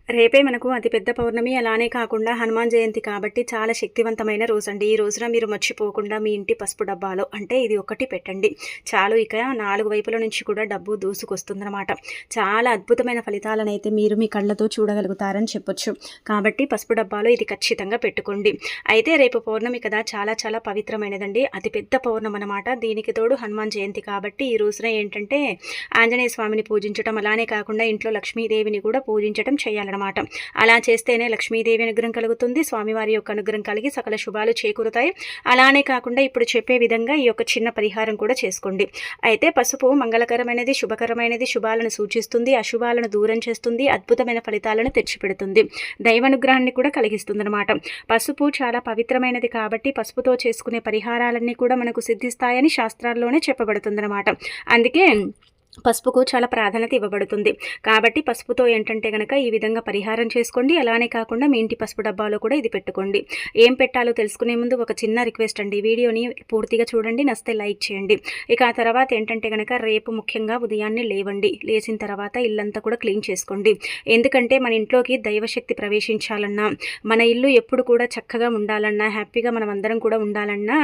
రేపే మనకు అతిపెద్ద పౌర్ణమి. అలానే కాకుండా హనుమాన్ జయంతి కాబట్టి చాలా శక్తివంతమైన రోజండి. ఈ రోజున మీరు మర్చిపోకుండా మీ ఇంటి పసుపు డబ్బాలో అంటే ఇది ఒకటి పెట్టండి చాలు. ఇక 4 వైపుల నుంచి కూడా డబ్బు దూసుకొస్తుందన్నమాట. చాలా అద్భుతమైన ఫలితాలనైతే మీరు మీ కళ్ళతో చూడగలుగుతారని చెప్పొచ్చు. కాబట్టి పసుపు డబ్బాలో ఇది ఖచ్చితంగా పెట్టుకోండి. అయితే రేపు పౌర్ణమి కదా, చాలా చాలా పవిత్రమైనదండి. అతిపెద్ద పౌర్ణమి అనమాట. దీనికి తోడు హనుమాన్ జయంతి కాబట్టి ఈ రోజున ఏంటంటే ఆంజనేయ స్వామిని పూజించడం, అలానే కాకుండా ఇంట్లో లక్ష్మీదేవిని కూడా పూజించడం చేయాలి. అలా చేస్తేనే లక్ష్మీదేవి అనుగ్రహం కలుగుతుంది, స్వామివారి యొక్క అనుగ్రహం కలిగి సకల శుభాలు చేకూరుతాయి. అలానే కాకుండా ఇప్పుడు చెప్పే విధంగా ఈ యొక్క చిన్న పరిహారం కూడా చేసుకోండి. అయితే పసుపు మంగళకరమైనది, శుభకరమైనది, శుభాలను సూచిస్తుంది, అశుభాలను దూరం చేస్తుంది, అద్భుతమైన ఫలితాలను తెచ్చిపెడుతుంది, దైవానుగ్రహాన్ని కూడా కలిగిస్తుంది అనమాట. పసుపు చాలా పవిత్రమైనది కాబట్టి పసుపుతో చేసుకునే పరిహారాలన్నీ కూడా మనకు సిద్ధిస్తాయని శాస్త్రాల్లోనే చెప్పబడుతుందన్నమాట. అందుకే పసుపుకు చాలా ప్రాధాన్యత ఇవ్వబడుతుంది. కాబట్టి పసుపుతో ఏంటంటే కనుక ఈ విధంగా పరిహారం చేసుకోండి. అలానే కాకుండా మీ ఇంటి పసుపు డబ్బాలో కూడా ఇది పెట్టుకోండి. ఏం పెట్టాలో తెలుసుకునే ముందు ఒక చిన్న రిక్వెస్ట్ అండి, వీడియోని పూర్తిగా చూడండి, నచ్చితే లైక్ చేయండి. ఇక ఆ తర్వాత ఏంటంటే కనుక రేపు ముఖ్యంగా ఉదయాన్నే లేవండి. లేచిన తర్వాత ఇల్లంతా కూడా క్లీన్ చేసుకోండి. ఎందుకంటే మన ఇంట్లోకి దైవశక్తి ప్రవేశించాలన్నా, మన ఇల్లు ఎప్పుడు కూడా చక్కగా ఉండాలన్నా, హ్యాపీగా మనం అందరం కూడా ఉండాలన్నా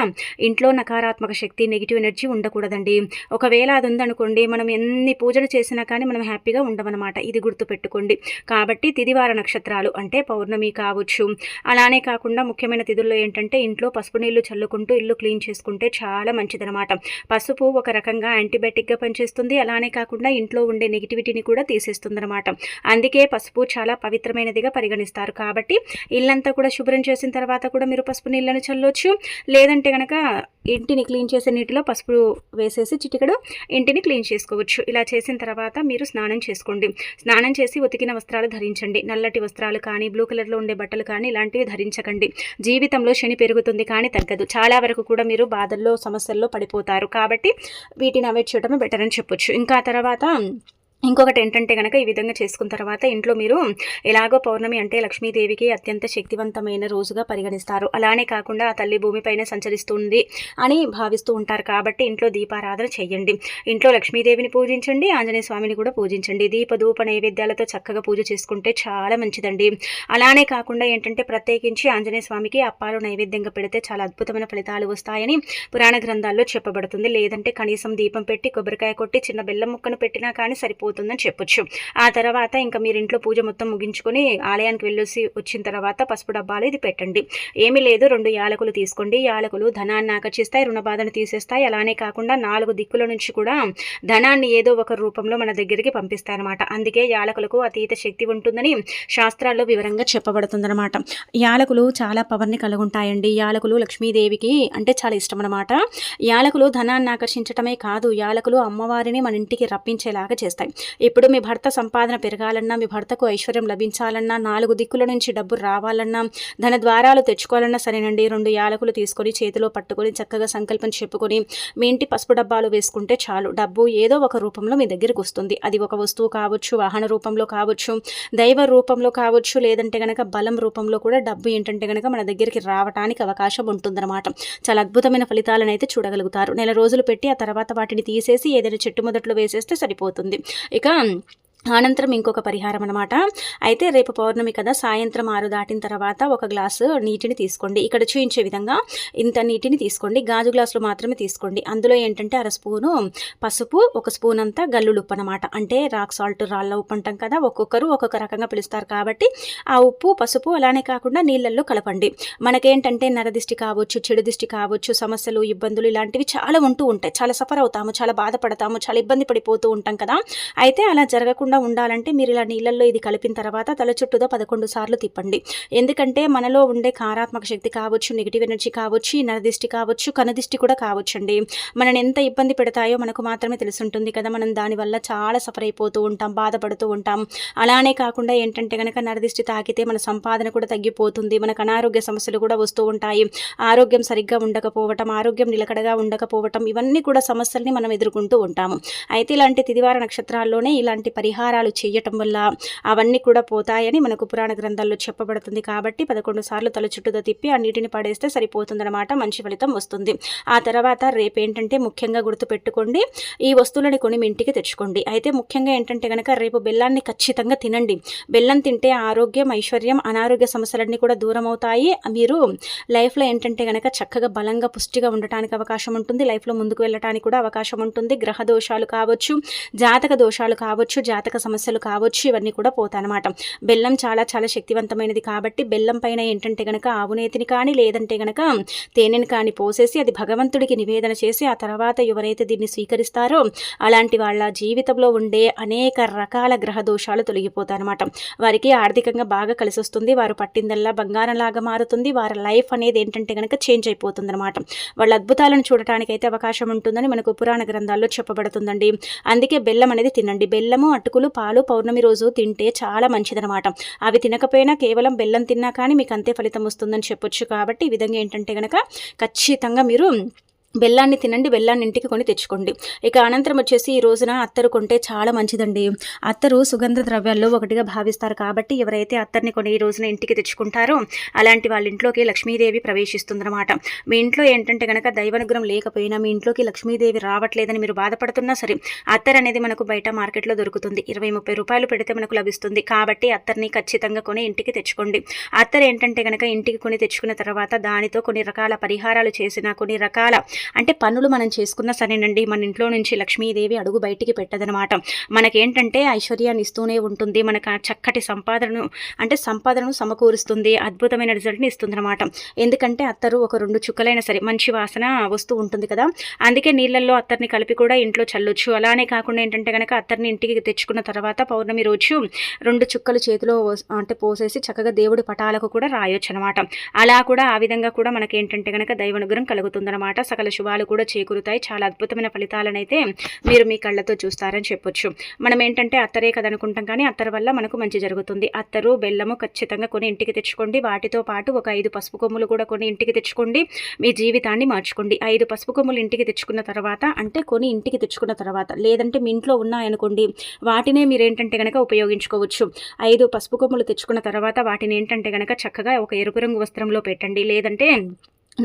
ఇంట్లో నకారాత్మక శక్తి, నెగిటివ్ ఎనర్జీ ఉండకూడదండి. ఒకవేళ అది ఉందనుకోండి, మనం ఎన్ని పూజలు చేసినా కానీ మనం హ్యాపీగా ఉండమన్నమాట. ఇది గుర్తుపెట్టుకోండి. కాబట్టి తిదివార నక్షత్రాలు అంటే పౌర్ణమి కావచ్చు, అలానే కాకుండా ముఖ్యమైన తిథుల్లో ఏంటంటే ఇంట్లో పసుపు నీళ్లు చల్లుకుంటూ ఇల్లు క్లీన్ చేసుకుంటే చాలా మంచిదనమాట. పసుపు ఒక రకంగా యాంటీబయాటిక్గా పనిచేస్తుంది, అలానే కాకుండా ఇంట్లో ఉండే నెగిటివిటీని కూడా తీసేస్తుంది అనమాట. అందుకే పసుపు చాలా పవిత్రమైనదిగా పరిగణిస్తారు. కాబట్టి ఇల్లంతా కూడా శుభ్రం చేసిన తర్వాత కూడా మీరు పసుపు నీళ్ళను చల్లొచ్చు. లేదంటే కనుక ఇంటిని క్లీన్ చేసే నీటిలో పసుపు వేసేసి చిటికెడు ఇంటిని క్లీన్ చేసుకోవచ్చు. ఇలా చేసిన తర్వాత మీరు స్నానం చేసుకోండి. స్నానం చేసి ఉతికిన వస్త్రాలు ధరించండి. నల్లటి వస్త్రాలు కానీ, బ్లూ కలర్లో ఉండే బట్టలు కానీ ఇలాంటివి ధరించకండి. జీవితంలో శని పెరుగుతుంది కానీ తగ్గదు. చాలా వరకు కూడా మీరు బాధల్లో, సమస్యల్లో పడిపోతారు. కాబట్టి వీటిని అవాయిడ్ చేయడమే బెటర్ అని చెప్పొచ్చు. ఇంకా తర్వాత ఇంకొకటి ఏంటంటే కనుక ఈ విధంగా చేసుకున్న తర్వాత ఇంట్లో మీరు ఎలాగో పౌర్ణమి అంటే లక్ష్మీదేవికి అత్యంత శక్తివంతమైన రోజుగా పరిగణిస్తారు. అలానే కాకుండా ఆ తల్లి భూమిపైన సంచరిస్తుంది అని భావిస్తూ ఉంటారు. కాబట్టి ఇంట్లో దీపారాధన చేయండి. ఇంట్లో లక్ష్మీదేవిని పూజించండి, ఆంజనేయ స్వామిని కూడా పూజించండి. దీప ధూప నైవేద్యాలతో చక్కగా పూజ చేసుకుంటే చాలా మంచిదండి. అలానే కాకుండా ఏంటంటే ప్రత్యేకించి ఆంజనేయ స్వామికి అప్పాలు నైవేద్యంగా పెడితే చాలా అద్భుతమైన ఫలితాలు వస్తాయని పురాణ గ్రంథాల్లో చెప్పబడుతుంది. లేదంటే కనీసం దీపం పెట్టి కొబ్బరికాయ కొట్టి చిన్న బెల్లం ముక్కను పెట్టినా కానీ సరిపోతుందని చెప్పొచ్చు. ఆ తర్వాత ఇంకా మీరు ఇంట్లో పూజ మొత్తం ముగించుకొని ఆలయానికి వెళ్ళేసి వచ్చిన తర్వాత పసుపు డబ్బాలు ఇది పెట్టండి. ఏమీ లేదు, 2 యాలకులు తీసుకోండి. యాలకులు ధనాన్ని ఆకర్షిస్తాయి, రుణ బాధను తీసేస్తాయి. అలానే కాకుండా 4 దిక్కుల నుంచి కూడా ధనాన్ని ఏదో ఒక రూపంలో మన దగ్గరికి పంపిస్తాయి అనమాట. అందుకే యాలకులకు అతీత శక్తి ఉంటుందని శాస్త్రాల్లో వివరంగా చెప్పబడుతుందన్నమాట. యాలకులు చాలా పవర్ని కలిగి ఉంటాయండి. యాలకులు లక్ష్మీదేవికి అంటే చాలా ఇష్టం అనమాట. యాలకులు ధనాన్ని ఆకర్షించటమే కాదు, యాలకులు అమ్మవారిని మన ఇంటికి రప్పించేలాగా చేస్తాయి. ఇప్పుడు మీ భర్త సంపాదన పెరగాలన్నా, మీ భర్తకు ఐశ్వర్యం లభించాలన్నా, 4 దిక్కుల నుంచి డబ్బు రావాలన్నా, ధన ద్వారాలు తెచ్చుకోవాలన్నా సరేనండి, 2 యాలకులు తీసుకొని చేతిలో పట్టుకొని చక్కగా సంకల్పం చెప్పుకొని మీ ఇంటి పసుపు డబ్బాలు వేసుకుంటే చాలు. డబ్బు ఏదో ఒక రూపంలో మీ దగ్గరికి వస్తుంది. అది ఒక వస్తువు కావచ్చు, వాహన రూపంలో కావచ్చు, దైవ రూపంలో కావచ్చు, లేదంటే కనుక బలం రూపంలో కూడా డబ్బు ఏంటంటే కనుక మన దగ్గరికి రావడానికి అవకాశం ఉంటుందన్నమాట. చాలా అద్భుతమైన ఫలితాలను అయితే చూడగలుగుతారు. నెల రోజులు పెట్టి ఆ తర్వాత వాటిని తీసేసి ఏదైనా చెట్టు మొదట్లో వేసేస్తే సరిపోతుంది. ఇక అనంతరం ఇంకొక పరిహారం అనమాట. అయితే రేపు పౌర్ణమి కదా, సాయంత్రం 6 దాటిన తర్వాత ఒక గ్లాసు నీటిని తీసుకోండి. ఇక్కడ చూయించే విధంగా ఇంత నీటిని తీసుకోండి. గాజు గ్లాసులు మాత్రమే తీసుకోండి. అందులో ఏంటంటే 1 స్పూను పసుపు, 1 స్పూన్ అంతా గల్లులు ఉప్పు అనమాట. అంటే రాక్ సాల్ట్, రాళ్ళ ఉప్పు అంటాం కదా, ఒక్కొక్కరు ఒక్కొక్క రకంగా పిలుస్తారు. కాబట్టి ఆ ఉప్పు, పసుపు అలానే కాకుండా నీళ్ళల్లో కలపండి. మనకేంటంటే నరదిష్టి కావచ్చు, చెడు దిష్టి కావచ్చు, సమస్యలు, ఇబ్బందులు ఇలాంటివి చాలా ఉంటూ ఉంటాయి. చాలా సఫర్ అవుతాము, చాలా బాధపడతాము, చాలా ఇబ్బంది పడిపోతూ ఉంటాం కదా. అయితే అలా జరగకుండా ఉండాలంటే మీరు ఇలా నీళ్ళల్లో ఇది కలిపిన తర్వాత తల చుట్టూతో 11 సార్లు తిప్పండి. ఎందుకంటే మనలో ఉండే కారాత్మక శక్తి కావచ్చు, నెగిటివ్ ఎనర్జీ కావచ్చు, నరదిష్టి కావచ్చు, కనదిష్టి కూడా కావచ్చండి. మనని ఎంత ఇబ్బంది పెడతాయో మనకు మాత్రమే తెలుసుంటుంది కదా. మనం దానివల్ల చాలా సఫర్ అయిపోతూ ఉంటాం, బాధపడుతూ ఉంటాం. అలానే కాకుండా ఏంటంటే కనుక నరదిష్టి తాకితే మన సంపాదన కూడా తగ్గిపోతుంది, మనకు అనారోగ్య సమస్యలు కూడా వస్తూ ఉంటాయి. ఆరోగ్యం సరిగ్గా ఉండకపోవటం, ఆరోగ్యం నిలకడగా ఉండకపోవటం, ఇవన్నీ కూడా సమస్యల్ని మనం ఎదుర్కొంటూ ఉంటాము. అయితే ఇలాంటి తిదివార నక్షత్రాల్లోనే ఇలాంటి పరిహారం పరిహారాలు చేయటం వల్ల అవన్నీ కూడా పోతాయని మనకు పురాణ గ్రంథాల్లో చెప్పబడుతుంది. కాబట్టి 11 సార్లు తల చుట్టూతో తిప్పి ఆ నీటిని పడేస్తే సరిపోతుందన్నమాట. మంచి ఫలితం వస్తుంది. ఆ తర్వాత రేపేంటంటే ముఖ్యంగా గుర్తుపెట్టుకోండి, ఈ వస్తువులని కొని మీ ఇంటికి తెచ్చుకోండి. అయితే ముఖ్యంగా ఏంటంటే కనుక రేపు బెల్లాన్ని ఖచ్చితంగా తినండి. బెల్లం తింటే ఆరోగ్యం, ఐశ్వర్యం, అనారోగ్య సమస్యలన్నీ కూడా దూరం అవుతాయి. మీరు లైఫ్లో ఏంటంటే కనుక చక్కగా బలంగా పుష్టిగా ఉండటానికి అవకాశం ఉంటుంది. లైఫ్లో ముందుకు వెళ్ళటానికి కూడా అవకాశం ఉంటుంది. గ్రహ దోషాలు కావచ్చు, జాతక దోషాలు కావచ్చు, జాతక సమస్యలు కావచ్చు, ఇవన్నీ కూడా పోతాయన్నమాట. బెల్లం చాలా చాలా శక్తివంతమైనది. కాబట్టి బెల్లం పైన ఏంటంటే కనుక ఆవునేతిని కానీ లేదంటే కనుక తేనెని కానీ పోసేసి అది భగవంతుడికి నివేదన చేసి ఆ తర్వాత ఎవరైతే దీన్ని స్వీకరిస్తారో అలాంటి వాళ్ళ జీవితంలో ఉండే అనేక రకాల గ్రహ దోషాలు తొలగిపోతాయన్నమాట. వారికి ఆర్థికంగా బాగా కలిసి వస్తుంది. వారు పట్టిందల్లా బంగారంలాగా మారుతుంది. వారి లైఫ్ అనేది ఏంటంటే కనుక చేంజ్ అయిపోతుంది అనమాట. వాళ్ళ అద్భుతాలను చూడటానికి అయితే అవకాశం ఉంటుందని మనకు పురాణ గ్రంథాల్లో చెప్పబడుతుందండి. అందుకే బెల్లం అనేది తినండి. బెల్లము, అటుకులు, పాలు పౌర్ణమి రోజు తింటే చాలా మంచిదనమాట. అవి తినకపోయినా కేవలం బెల్లం తిన్నా కానీ మీకు అంతే ఫలితం వస్తుందని చెప్పొచ్చు. కాబట్టి ఈ విధంగా ఏంటంటే కనుక ఖచ్చితంగా మీరు బెల్లాన్ని తినండి. బెల్లాన్ని ఇంటికి కొని తెచ్చుకోండి. ఇక అనంతరం వచ్చేసి ఈ రోజున అత్తరు కొంటే చాలా మంచిదండి. అత్తరు సుగంధ ద్రవ్యాల్లో ఒకటిగా భావిస్తారు. కాబట్టి ఎవరైతే అత్తర్ని కొని ఈ రోజున ఇంటికి తెచ్చుకుంటారో అలాంటి వాళ్ళ ఇంట్లోకి లక్ష్మీదేవి ప్రవేశిస్తుందన్నమాట. మీ ఇంట్లో ఏంటంటే కనుక దైవానుగ్రహం లేకపోయినా, మీ ఇంట్లోకి లక్ష్మీదేవి రావట్లేదని మీరు బాధపడుతున్నా సరే, అత్తర్ అనేది మనకు బయట మార్కెట్లో దొరుకుతుంది. 20-30 రూపాయలు పెడితే మనకు లభిస్తుంది. కాబట్టి అత్తర్ని ఖచ్చితంగా కొని ఇంటికి తెచ్చుకోండి. అత్తర్ ఏంటంటే కనుక ఇంటికి కొని తెచ్చుకున్న తర్వాత దానితో కొన్ని రకాల పరిహారాలు చేసిన, కొన్ని రకాల అంటే పనులు మనం చేసుకున్నా సరేనండి, మన ఇంట్లో నుంచి లక్ష్మీదేవి అడుగు బయటికి పెట్టదనమాట. మనకేంటంటే ఐశ్వర్యాన్ని ఇస్తూనే ఉంటుంది. మనకు చక్కటి సంపాదనను సమకూరుస్తుంది. అద్భుతమైన రిజల్ట్ని ఇస్తుందన్నమాట. ఎందుకంటే అత్తరు ఒక 2 చుక్కలైనా సరే మంచి వాసన వస్తూ ఉంటుంది కదా, అందుకే నీళ్ళల్లో అత్తర్ని కలిపి కూడా ఇంట్లో చల్లొచ్చు. అలానే కాకుండా ఏంటంటే కనుక అత్తర్ని ఇంటికి తెచ్చుకున్న తర్వాత పౌర్ణమి రోజు 2 చుక్కలు చేతిలో పోసేసి చక్కగా దేవుడి పటాలకు కూడా రాయొచ్చు అనమాట. అలా కూడా ఆ విధంగా కూడా మనకేంటంటే కనుక దైవానుగ్రహం కలుగుతుందన్నమాట. సకల శుభాలు కూడా చేకూరుతాయి. చాలా అద్భుతమైన ఫలితాలనైతే మీరు మీ కళ్ళతో చూస్తారని చెప్పొచ్చు. మనం ఏంటంటే అత్తరే కదనుకుంటాం, కానీ అత్తరు వల్ల మనకు మంచి జరుగుతుంది. అత్తరు, బెల్లము ఖచ్చితంగా కొని ఇంటికి తెచ్చుకోండి. వాటితో పాటు ఒక 5 పసుపు కొమ్ములు కూడా కొని ఇంటికి తెచ్చుకోండి. మీ జీవితాన్ని మార్చుకోండి. 5 పసుపు కొమ్ములు ఇంటికి తెచ్చుకున్న తర్వాత, అంటే కొని ఇంటికి తెచ్చుకున్న తర్వాత, లేదంటే మీ ఇంట్లో ఉన్నాయనుకోండి వాటినే మీరు ఏంటంటే కనుక ఉపయోగించుకోవచ్చు. 5 పసుపు కొమ్ములు తెచ్చుకున్న తర్వాత వాటిని ఏంటంటే కనుక చక్కగా ఒక ఎరుపు రంగు వస్త్రంలో పెట్టండి. లేదంటే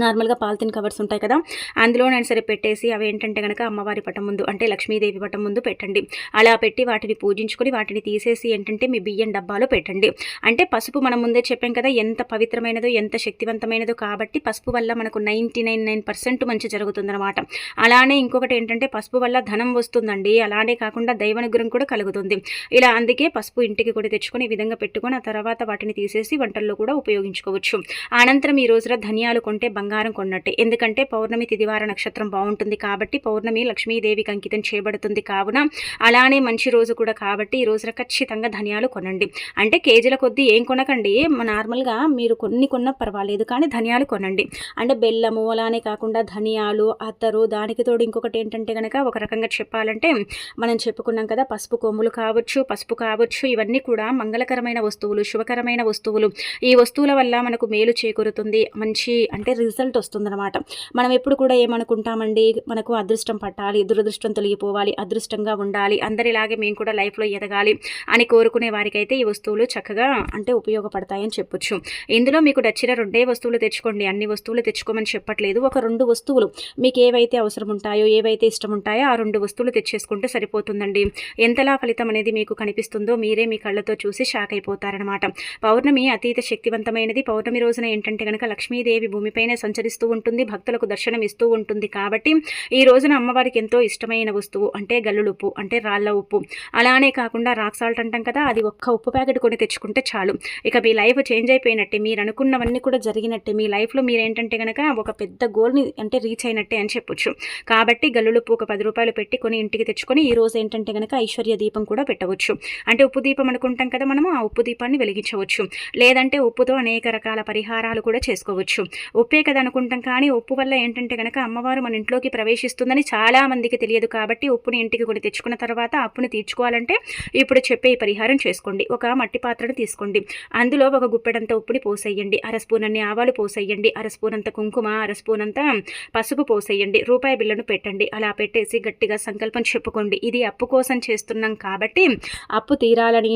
నార్మల్గా పాలిథిన్ కవర్స్ ఉంటాయి కదా, అందులోనైనా సరే పెట్టేసి అవి ఏంటంటే కనుక అమ్మవారి పటం ముందు, అంటే లక్ష్మీదేవి పటం ముందు పెట్టండి. అలా పెట్టి వాటిని పూజించుకొని వాటిని తీసేసి ఏంటంటే మీ బియ్యం డబ్బాలో పెట్టండి. అంటే పసుపు మనం ముందే చెప్పాం కదా ఎంత పవిత్రమైనదో, ఎంత శక్తివంతమైనదో. కాబట్టి పసుపు వల్ల మనకు 99% మంచి జరుగుతుందన్నమాట. అలానే ఇంకొకటి ఏంటంటే పసుపు వల్ల ధనం వస్తుందండి. అలానే కాకుండా దైవానుగ్రహం కూడా కలుగుతుంది. ఇలా అందుకే పసుపు ఇంటికి కూడా తెచ్చుకొని ఈ విధంగా పెట్టుకొని ఆ తర్వాత వాటిని తీసేసి వంటల్లో కూడా ఉపయోగించుకోవచ్చు. అనంతరం ఈ రోజున ధనియాలు కొంటే బంగారం కొన్నట్టే. ఎందుకంటే పౌర్ణమి తిదివార నక్షత్రం బాగుంటుంది కాబట్టి పౌర్ణమి లక్ష్మీదేవికి అంకితం చేయబడుతుంది. కావున అలానే మంచి రోజు కూడా కాబట్టి ఈ రోజున ఖచ్చితంగా ధనియాలు కొనండి. అంటే కేజీల కొద్దీ ఏం కొనకండి, నార్మల్గా మీరు కొన్ని కొన్నా పర్వాలేదు, కానీ ధనియాలు కొనండి. అంటే బెల్లము, అలానే కాకుండా ధనియాలు, అత్తరు, దానికి తోడు ఇంకొకటి ఏంటంటే కనుక ఒక రకంగా చెప్పాలంటే మనం చెప్పుకున్నాం కదా పసుపు కొమ్ములు కావచ్చు, పసుపు కావచ్చు, ఇవన్నీ కూడా మంగళకరమైన వస్తువులు, శుభకరమైన వస్తువులు. ఈ వస్తువుల వల్ల మనకు మేలు చేకూరుతుంది. మంచి అంటే రిజల్ట్ వస్తుందన్నమాట. మనం ఎప్పుడు కూడా ఏమనుకుంటామండి, మనకు అదృష్టం పట్టాలి, దురదృష్టం తొలగిపోవాలి, అదృష్టంగా ఉండాలి, అందరిలాగే మేము కూడా లైఫ్లో ఎదగాలి అని కోరుకునే వారికైతే ఈ వస్తువులు చక్కగా అంటే ఉపయోగపడతాయని చెప్పొచ్చు. ఇందులో మీకు నచ్చిన 2 వస్తువులు తెచ్చుకోండి. అన్ని వస్తువులు తెచ్చుకోమని చెప్పట్లేదు. ఒక 2 వస్తువులు మీకు ఏవైతే అవసరం ఉంటాయో, ఏవైతే ఇష్టం ఉంటాయో ఆ 2 వస్తువులు తెచ్చేసుకుంటే సరిపోతుందండి. ఎంతలా ఫలితం అనేది మీకు కనిపిస్తుందో మీరే మీ కళ్ళతో చూసి షాక్ అయిపోతారనమాట. పౌర్ణమి అతీత శక్తివంతమైనది. పౌర్ణమి రోజున ఏంటంటే కనుక లక్ష్మీదేవి భూమిపైన సంచరిస్తూ ఉంటుంది, భక్తులకు దర్శనం ఇస్తూ ఉంటుంది. కాబట్టి ఈ రోజున అమ్మవారికి ఎంతో ఇష్టమైన వస్తువు అంటే గల్లులుప్పు, అంటే రాళ్ళ ఉప్పు. అలానే కాకుండా రాక్ సాల్ట్ అంటాం కదా, అది ఒక్క ఉప్పు ప్యాకెట్ కొని తెచ్చుకుంటే చాలు. ఇక మీ లైఫ్ చేంజ్ అయిపోయినట్టే, మీరు అనుకున్నవన్నీ కూడా జరిగినట్టే. మీ లైఫ్లో మీరు ఏంటంటే కనుక ఒక పెద్ద గోల్ని అంటే రీచ్ అయినట్టే అని చెప్పొచ్చు. కాబట్టి గల్లులుప్పు ఒక 10 రూపాయలు పెట్టి కొని ఇంటికి తెచ్చుకొని ఈ రోజు ఏంటంటే కనుక ఐశ్వర్య దీపం కూడా పెట్టవచ్చు. అంటే ఉప్పు దీపం అనుకుంటాం కదా మనము, ఆ ఉప్పు దీపాన్ని వెలిగించవచ్చు. లేదంటే ఉప్పుతో అనేక రకాల పరిహారాలు కూడా చేసుకోవచ్చు. ఉప్పే కదా అనుకుంటాం, కానీ ఉప్పు వల్ల ఏంటంటే గనక అమ్మవారు మన ఇంట్లోకి ప్రవేశిస్తుందని చాలా మందికి తెలియదు. కాబట్టి ఉప్పుని ఇంటికి కొని తెచ్చుకున్న తర్వాత అప్పుని తీర్చుకోవాలంటే ఇప్పుడు చెప్పే ఈ పరిహారం చేసుకోండి. ఒక మట్టి పాత్రను తీసుకోండి, అందులో ఒక గుప్పెడంత ఉప్పుని పోసేయండి, అర స్పూన్ అన్ని ఆవాలు పోసేయండి, అర స్పూన్ అంత కుంకుమ, అర స్పూన్ అంత పసుపు పోసేయండి, రూపాయి బిళ్ళను పెట్టండి. అలా పెట్టేసి గట్టిగా సంకల్పం చెప్పుకోండి, ఇది అప్పు కోసం చేస్తున్నాం కాబట్టి అప్పు తీరాలని,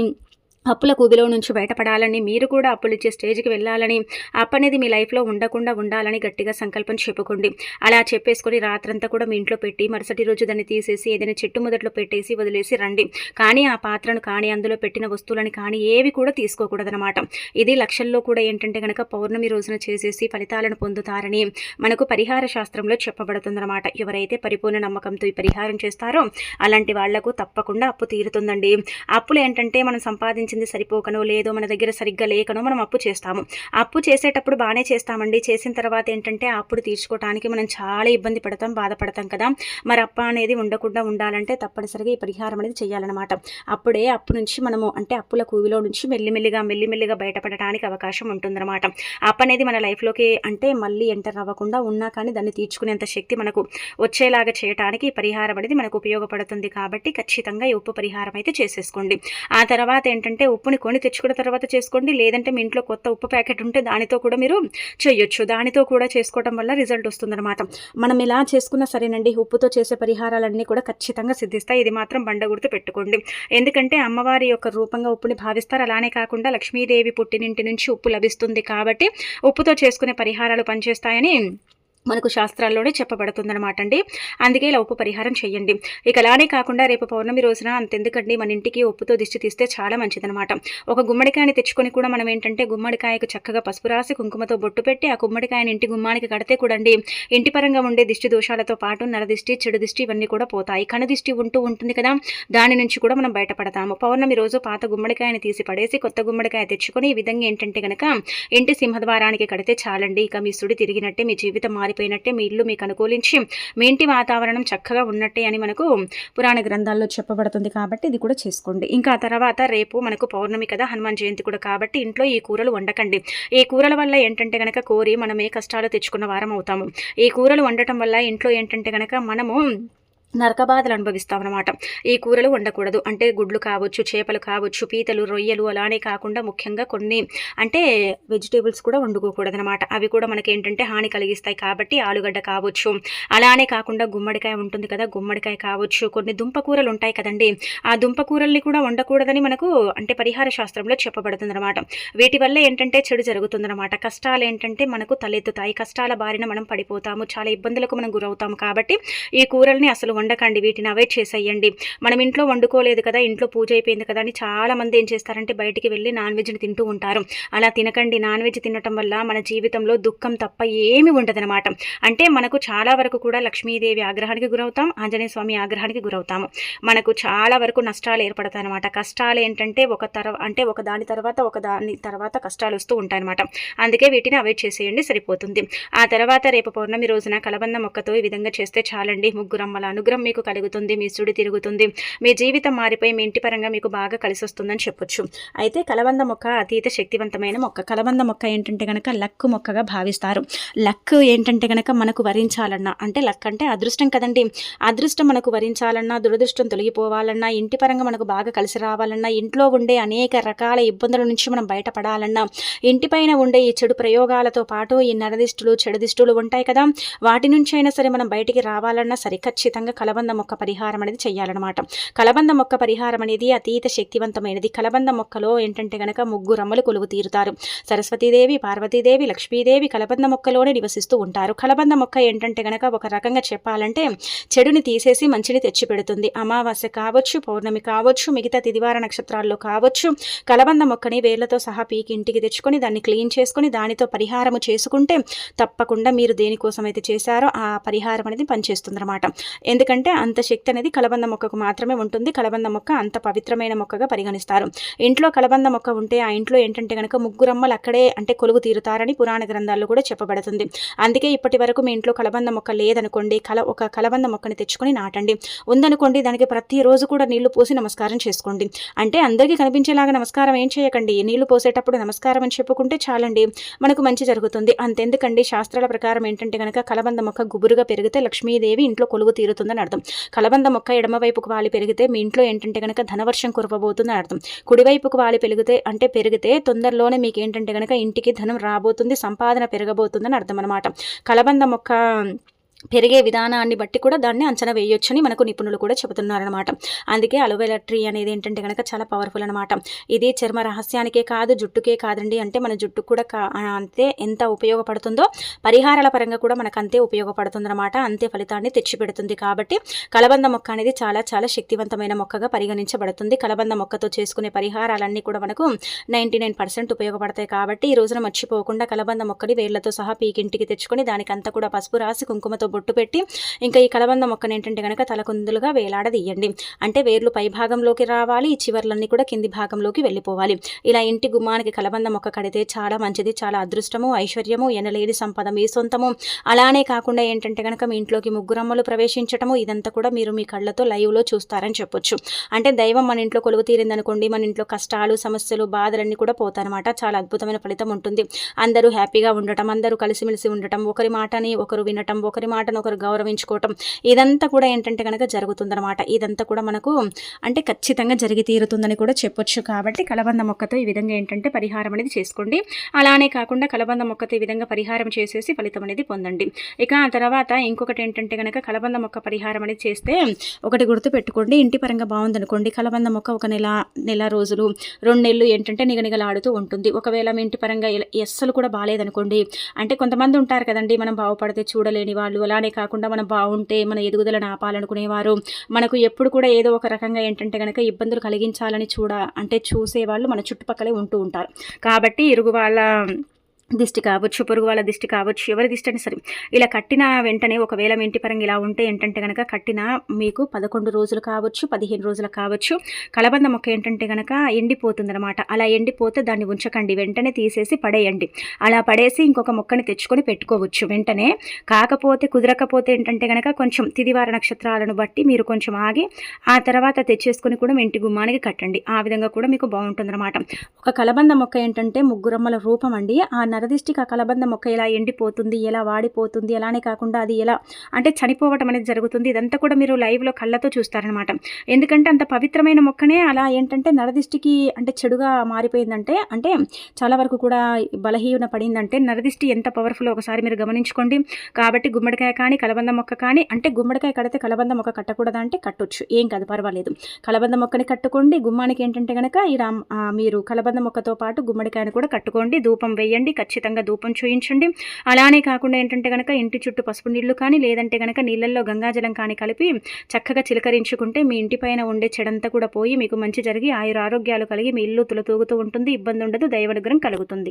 అప్పుల కూబిలో నుంచి బయటపడాలని, మీరు కూడా అప్పులు ఇచ్చే స్టేజ్కి వెళ్ళాలని, అప్పు అనేది మీ లైఫ్లో ఉండకుండా ఉండాలని గట్టిగా సంకల్పం చెప్పుకోండి. అలా చెప్పేసుకొని రాత్రంతా కూడా మీ ఇంట్లో పెట్టి మరుసటి రోజు దాన్ని తీసేసి ఏదైనా చెట్టు మొదట్లో పెట్టేసి వదిలేసి రండి. కానీ ఆ పాత్రను కానీ అందులో పెట్టిన వస్తువులను కానీ ఏవి కూడా తీసుకోకూడదనమాట. ఇది లక్షల్లో కూడా ఏంటంటే కనుక పౌర్ణమి రోజున చేసేసి ఫలితాలను పొందుతారని మనకు పరిహార శాస్త్రంలో చెప్పబడుతుందన్నమాట. ఎవరైతే పరిపూర్ణ నమ్మకంతో ఈ పరిహారం చేస్తారో అలాంటి వాళ్లకు తప్పకుండా అప్పు తీరుతుందండి. అప్పులు ఏంటంటే మనం సంపాదించింది సరిపోకనో లేదో మన దగ్గర సరిగ్గా లేకనో మనం అప్పు చేస్తాము. అప్పు చేసేటప్పుడు బాగానే చేస్తామండి, చేసిన తర్వాత ఏంటంటే ఆ అప్పులు తీర్చుకోవడానికి మనం చాలా ఇబ్బంది పడతాం, బాధపడతాం కదా. మరి అప్పు అనేది ఉండకుండా ఉండాలంటే తప్పనిసరిగా ఈ పరిహారం అనేది చేయాలన్నమాట. అప్పుడే అప్పు నుంచి మనము అంటే అప్పుల కూవిలో నుంచి మెల్లిమెల్లిగా బయటపడటానికి అవకాశం ఉంటుందన్నమాట. అప్పు అనేది మన లైఫ్లోకి అంటే మళ్ళీ ఎంటర్ అవ్వకుండా ఉన్నా కానీ దాన్ని తీర్చుకునేంత శక్తి మనకు వచ్చేలాగా చేయడానికి ఈ పరిహారం అనేది మనకు ఉపయోగపడుతుంది. కాబట్టి ఖచ్చితంగా ఈ ఉప్పు పరిహారం అయితే చేసేసుకోండి. ఆ తర్వాత ఏంటంటే ఉప్పుని కొని తెచ్చుకున్న తర్వాత చేసుకోండి, లేదంటే మీ ఇంట్లో కొత్త ఉప్పు ప్యాకెట్ ఉంటే దానితో కూడా మీరు చేయొచ్చు. దానితో కూడా చేసుకోవడం వల్ల రిజల్ట్ వస్తుందన్నమాట. మనం ఇలా చేసుకున్నా సరేనండి, ఉప్పుతో చేసే పరిహారాలన్నీ కూడా ఖచ్చితంగా సిద్ధిస్తాయి. ఇది మాత్రం బండ గుర్తు పెట్టుకోండి. ఎందుకంటే అమ్మవారి యొక్క రూపంగా ఉప్పుని భావిస్తారు. అలానే కాకుండా లక్ష్మీదేవి పుట్టినింటి నుంచి ఉప్పు లభిస్తుంది కాబట్టి ఉప్పుతో చేసుకునే పరిహారాలు పనిచేస్తాయని మనకు శాస్త్రాల్లోనే చెప్పబడుతుందన్నమాట అండి. అందుకే ఇలా ఉప్పు పరిహారం చేయండి. ఇక అలానే కాకుండా రేపు పౌర్ణమి రోజున అంతెందుకండి, మన ఇంటికి ఉప్పుతో దిష్టి తీస్తే చాలా మంచిదనమాట. ఒక గుమ్మడికాయని తెచ్చుకొని కూడా మనం ఏంటంటే గుమ్మడికాయకు చక్కగా పసుపు రాసి కుంకుమతో బొట్టు పెట్టి ఆ గుమ్మడికాయని ఇంటి గుమ్మానికి కడితే కూడా అండి ఇంటి పరంగా ఉండే దిష్టి దోషాలతో పాటు నరదిష్టి, చెడు దిష్టి ఇవన్నీ కూడా పోతాయి. కనుదిష్టి ఉంటుంది కదా, దాని నుంచి కూడా మనం బయటపడతాము. పౌర్ణమి రోజు పాత గుమ్మడికాయని తీసి పడేసి కొత్త గుమ్మడికాయ తెచ్చుకొని ఈ విధంగా ఏంటంటే కనుక ఇంటి సింహద్వారానికి కడితే చాలండి. ఇక మీ సుడి తిరిగినట్టే, మీ జీవితం మారిపోయినట్టే, మీ ఇల్లు మీకు అనుకూలించి మీ ఇంటి వాతావరణం చక్కగా ఉన్నట్టే అని మనకు పురాణ గ్రంథాల్లో చెప్పబడుతుంది. కాబట్టి ఇది కూడా చేసుకోండి. ఇంకా తర్వాత రేపు మనకు పౌర్ణమి కదా, హనుమాన్ జయంతి కూడా, కాబట్టి ఇంట్లో ఈ కూరలు వండకండి. ఈ కూరల వల్ల ఏంటంటే కనుక కోరి మనం ఏ కష్టాలు తెచ్చుకున్న వారం అవుతాము. ఈ కూరలు వండటం వల్ల ఇంట్లో ఏంటంటే కనుక మనము నరకబాధలు అనుభవిస్తామన్నమాట. ఈ కూరలు వండకూడదు. అంటే గుడ్లు కావచ్చు, చేపలు కావచ్చు, పీతలు, రొయ్యలు, అలానే కాకుండా ముఖ్యంగా కొన్ని అంటే వెజిటేబుల్స్ కూడా వండుకోకూడదనమాట. అవి కూడా మనకి ఏంటంటే హాని కలిగిస్తాయి. కాబట్టి ఆలుగడ్డ కావచ్చు, అలానే కాకుండా గుమ్మడికాయ ఉంటుంది కదా, గుమ్మడికాయ కావచ్చు, కొన్ని దుంపకూరలు ఉంటాయి కదండి, ఆ దుంపకూరల్ని కూడా వండకూడదని మనకు అంటే పరిహార శాస్త్రంలో చెప్పబడుతుందన్నమాట. వీటి వల్ల ఏంటంటే చెడు జరుగుతుందన్నమాట. కష్టాలు ఏంటంటే మనకు తలెత్తుతాయి. కష్టాల బారిన మనం పడిపోతాము, చాలా ఇబ్బందులకు మనం గురవుతాము. కాబట్టి ఈ కూరల్ని అసలు వండకండి, వీటిని అవాయిడ్ చేసేయండి. మనం ఇంట్లో వండుకోలేదు కదా, ఇంట్లో పూజ అయిపోయింది కదా అని చాలా మంది ఏం చేస్తారంటే బయటికి వెళ్ళి నాన్ వెజ్ని తింటూ ఉంటారు. అలా తినకండి. నాన్ వెజ్ తినటం వల్ల మన జీవితంలో దుఃఖం తప్ప ఏమి ఉండదనమాట. అంటే మనకు చాలా వరకు కూడా లక్ష్మీదేవి ఆగ్రహానికి గురవుతాం, ఆంజనేయ స్వామి ఆగ్రహానికి గురవుతాము. మనకు చాలా వరకు నష్టాలు ఏర్పడతాయి అనమాట. కష్టాలు ఏంటంటే ఒక దాని తర్వాత కష్టాలు వస్తూ ఉంటాయి అనమాట. అందుకే వీటిని అవాయిడ్ చేసేయండి, సరిపోతుంది. ఆ తర్వాత రేపు పౌర్ణమి రోజున కలబంద మొక్కతో ఈ విధంగా చేస్తే చాలండి. ముగ్గురమ్మల అనుగ్రహం మీకు కలుగుతుంది, మీ సుడి తిరుగుతుంది, మీ జీవితం మారిపోయి మీ ఇంటి పరంగా మీకు బాగా కలిసి వస్తుందని చెప్పొచ్చు. అయితే కలబంద మొక్క అతీత శక్తివంతమైన మొక్క. కలబంద మొక్క ఏంటంటే కనుక లక్ మొక్కగా భావిస్తారు. లక్ ఏంటంటే కనుక మనకు వరించాలన్నా, అంటే లక్ అంటే అదృష్టం కదండి, అదృష్టం మనకు వరించాలన్నా, దురదృష్టం తొలగిపోవాలన్నా, ఇంటి పరంగా మనకు బాగా కలిసి రావాలన్నా, ఇంట్లో ఉండే అనేక రకాల ఇబ్బందుల నుంచి మనం బయటపడాలన్నా, ఇంటిపైన ఉండే ఈ చెడు ప్రయోగాలతో పాటు ఈ నరదిష్టులు, చెడు దిష్టులు ఉంటాయి కదా, వాటి నుంచి అయినా సరే మనం బయటికి రావాలన్నా సరే ఖచ్చితంగా కలబంద మొక్క పరిహారం అనేది చేయాలన్నమాట. కలబంద మొక్క పరిహారం అనేది అతీత శక్తివంతమైనది. కలబంద మొక్కలో ఏంటంటే గనక ముగ్గురమ్మలు కొలువు తీరుతారు. సరస్వతీదేవి, పార్వతీదేవి, లక్ష్మీదేవి కలబంద మొక్కలోనే నివసిస్తూ ఉంటారు. కలబంద మొక్క ఏంటంటే గనక ఒక రకంగా చెప్పాలంటే చెడుని తీసేసి మంచిని తెచ్చి పెడుతుంది. అమావాస్య కావచ్చు, పౌర్ణమి కావచ్చు, మిగతా తిదివార నక్షత్రాల్లో కావచ్చు, కలబంద మొక్కని వేళ్లతో సహా పీకి ఇంటికి తెచ్చుకొని దాన్ని క్లీన్ చేసుకొని దానితో పరిహారము చేసుకుంటే తప్పకుండా మీరు దేనికోసం అయితే చేశారో ఆ పరిహారం అనేది పనిచేస్తుందన్నమాట. ఎందుకంటే ఎందుకంటే అంత శక్తి అనేది కలబంద మొక్కకు మాత్రమే ఉంటుంది. కలబంద మొక్క అంత పవిత్రమైన మొక్కగా పరిగణిస్తారు. ఇంట్లో కలబంద మొక్క ఉంటే ఆ ఇంట్లో ఏంటంటే కనుక ముగ్గురమ్మలు అక్కడే అంటే కొలువు తీరుతారని పురాణ గ్రంథాల్లో కూడా చెప్పబడుతుంది. అందుకే ఇప్పటి వరకు మీ ఇంట్లో కలబంద మొక్క లేదనుకోండి, ఒక కలబంద మొక్కని తెచ్చుకొని నాటండి. ఉందనుకోండి దానికి ప్రతిరోజు కూడా నీళ్లు పోసి నమస్కారం చేసుకోండి. అంటే అందరికీ కనిపించేలాగా నమస్కారం ఏం చేయకండి, నీళ్లు పోసేటప్పుడు నమస్కారం అని చెప్పుకుంటే చాలండి, మనకు మంచి జరుగుతుంది. అంతెందుకండి, శాస్త్రాల ప్రకారం ఏంటంటే కనుక కలబంద మొక్క గుబురుగా పెరిగితే లక్ష్మీదేవి ఇంట్లో కొలువు తీరుతుందని అర్థం. కలబంద మొక్క ఎడమవైపుకు వాలి పెరిగితే మీ ఇంట్లో ఏంటంటే కనుక ధనవర్షం కురవబోతుందని అర్థం. కుడివైపుకు వాలి పెరిగితే తొందరలోనే మీకు ఏంటంటే కనుక ఇంటికి ధనం రాబోతుంది, సంపాదన పెరగబోతుందని అర్థం అనమాట. కలబంద మొక్క పెరిగే విధానాన్ని బట్టి కూడా దాన్ని అంచనా వేయొచ్చని మనకు నిపుణులు కూడా చెబుతున్నారనమాట. అందుకే అలోవెరా ట్రీ అనేది ఏంటంటే కనుక చాలా పవర్ఫుల్ అనమాట. ఇది చర్మ రహస్యానికే కాదు, జుట్టుకే కాదండి, అంటే మన జుట్టుకు కూడా అంతే ఎంత ఉపయోగపడుతుందో పరిహారాల పరంగా కూడా మనకు అంతే ఉపయోగపడుతుంది అనమాట. అంతే ఫలితాన్ని తెచ్చిపెడుతుంది. కాబట్టి కలబంద మొక్క అనేది చాలా చాలా శక్తివంతమైన మొక్కగా పరిగణించబడుతుంది. కలబంద మొక్కతో చేసుకునే పరిహారాలన్నీ కూడా మనకు 99% ఉపయోగపడతాయి. కాబట్టి ఈ రోజున మర్చిపోకుండా కలబంద మొక్కని వేళ్లతో సహా పీకింటికి తెచ్చుకొని దానికంతా కూడా పసుపు రాసి కుంకుమతో బొట్టు పెట్టి ఇంకా ఈ కలబంద మొక్కను ఏంటంటే కనుక తలకుందులుగా వేలాడదీయండి. అంటే వేర్లు పై భాగంలోకి రావాలి, ఈ చివర్లన్నీ కూడా కింది భాగంలోకి వెళ్ళిపోవాలి. ఇలా ఇంటి గుమ్మానికి కలబంద మొక్క కడితే చాలా మంచిది. చాలా అదృష్టము, ఐశ్వర్యము, ఎనలేని సంపద మీ సొంతము. అలానే కాకుండా ఏంటంటే కనుక మీ ఇంట్లోకి ముగ్గురమ్మలు ప్రవేశించటము, ఇదంతా కూడా మీరు మీ కళ్ళతో లైవ్లో చూస్తారని చెప్పొచ్చు. అంటే దైవం మన ఇంట్లో కొలువు తీరిందనుకోండి, మన ఇంట్లో కష్టాలు, సమస్యలు, బాధలన్నీ కూడా పోతాయన్నమాట. చాలా అద్భుతమైన ఫలితం ఉంటుంది. అందరూ హ్యాపీగా ఉండటం, అందరూ కలిసిమెలిసి ఉండటం, ఒకరి మాటని ఒకరు వినటం, ఒకరి మాటను ఒకరు గౌరవించుకోవటం, ఇదంతా కూడా ఏంటంటే కనుక జరుగుతుందన్నమాట. ఇదంతా కూడా మనకు అంటే ఖచ్చితంగా జరిగి తీరుతుందని కూడా చెప్పొచ్చు. కాబట్టి కలబంద మొక్కతో ఈ విధంగా ఏంటంటే పరిహారం అనేది చేసుకోండి. అలానే కాకుండా కలబంద మొక్కతో ఈ విధంగా పరిహారం చేసేసి ఫలితం అనేది పొందండి. ఇక ఆ తర్వాత ఇంకొకటి ఏంటంటే కనుక కలబంద మొక్క పరిహారం అనేది చేస్తే ఒకటి గుర్తు పెట్టుకోండి. ఇంటి పరంగా బాగుందనుకోండి, కలబంద మొక్క ఒక నెల రోజులు 2 నెలలు ఏంటంటే నిగనిగలాడుతూ ఉంటుంది. ఒకవేళ మీ ఇంటి పరంగా అస్సలు కూడా బాగాలేదనుకోండి, అంటే కొంతమంది ఉంటారు కదండి, మనం బాగుపడితే చూడలేని వాళ్ళు, అలానే కాకుండా మనం బాగుంటే మన ఎదుగుదలను ఆపాలనుకునేవారు, మనకు ఎప్పుడు కూడా ఏదో ఒక రకంగా ఏంటంటే కనుక ఇబ్బందులు కలిగించాలని చూసేవాళ్ళు మన చుట్టుపక్కలే ఉంటూ ఉంటారు. కాబట్టి ఇరుగు వాళ్ళ దిష్టి కావచ్చు, పొరుగు వాళ్ళ దిష్టి కావచ్చు, ఎవరి దిష్టి అని సరే ఇలా కట్టిన వెంటనే ఒకవేళ మీ ఇంటి పరంగా ఇలా ఉంటే ఏంటంటే కనుక కట్టిన మీకు 11 రోజులు కావచ్చు, 15 రోజులు కావచ్చు, కలబంద మొక్క ఏంటంటే కనుక ఎండిపోతుంది అనమాట. అలా ఎండిపోతే దాన్ని ఉంచకండి, వెంటనే తీసేసి పడేయండి. అలా పడేసి ఇంకొక మొక్కని తెచ్చుకొని పెట్టుకోవచ్చు వెంటనే. కాకపోతే కుదరకపోతే ఏంటంటే కనుక కొంచెం తిదివార నక్షత్రాలను బట్టి మీరు కొంచెం ఆగి ఆ తర్వాత తెచ్చేసుకొని కూడా మీ ఇంటి గుమ్మానికి కట్టండి. ఆ విధంగా కూడా మీకు బాగుంటుంది అనమాట. ఒక కలబంద మొక్క ఏంటంటే ముగ్గురమ్మల రూపం అండి. ఆ నరదిష్టికి ఆ కలబంద మొక్క ఎలా ఎండిపోతుంది, ఎలా వాడిపోతుంది, అలానే కాకుండా అది ఎలా అంటే చనిపోవటం అనేది జరుగుతుంది. ఇదంతా కూడా మీరు లైవ్లో కళ్ళతో చూస్తారనమాట. ఎందుకంటే అంత పవిత్రమైన మొక్కనే అలా ఏంటంటే నరదిష్టికి అంటే చెడుగా మారిపోయిందంటే, అంటే చాలా వరకు కూడా బలహీన పడిందంటే నరదిష్టి ఎంత పవర్ఫుల్ ఒకసారి మీరు గమనించుకోండి. కాబట్టి గుమ్మడికాయ కానీ కలబంద మొక్క కానీ, అంటే గుమ్మడికాయ కడితే కలబంద మొక్క కట్టకూడదా అంటే కట్టొచ్చు, ఏం కాదు, పర్వాలేదు. కలబంద మొక్కని కట్టుకోండి. గుమ్మానికి ఏంటంటే కనుక ఇలా మీరు కలబంద మొక్కతో పాటు గుమ్మడికాయను కూడా కట్టుకోండి. ధూపం వేయండి, ఖచ్చితంగా ధూపం చూయించండి. అలానే కాకుండా ఏంటంటే కనుక ఇంటి చుట్టూ పసుపు నీళ్లు కానీ లేదంటే కనుక నీళ్ళల్లో గంగాజలం కానీ కలిపి చక్కగా చిలకరించుకుంటే మీ ఇంటి పైన ఉండే చెడంతా కూడా పోయి మీకు మంచి జరిగి ఆయురారోగ్యాలు కలిగి మీ ఇల్లు తులతూగుతూ ఉంటుంది. ఇబ్బంది ఉండదు, దైవానుగ్రహం కలుగుతుంది.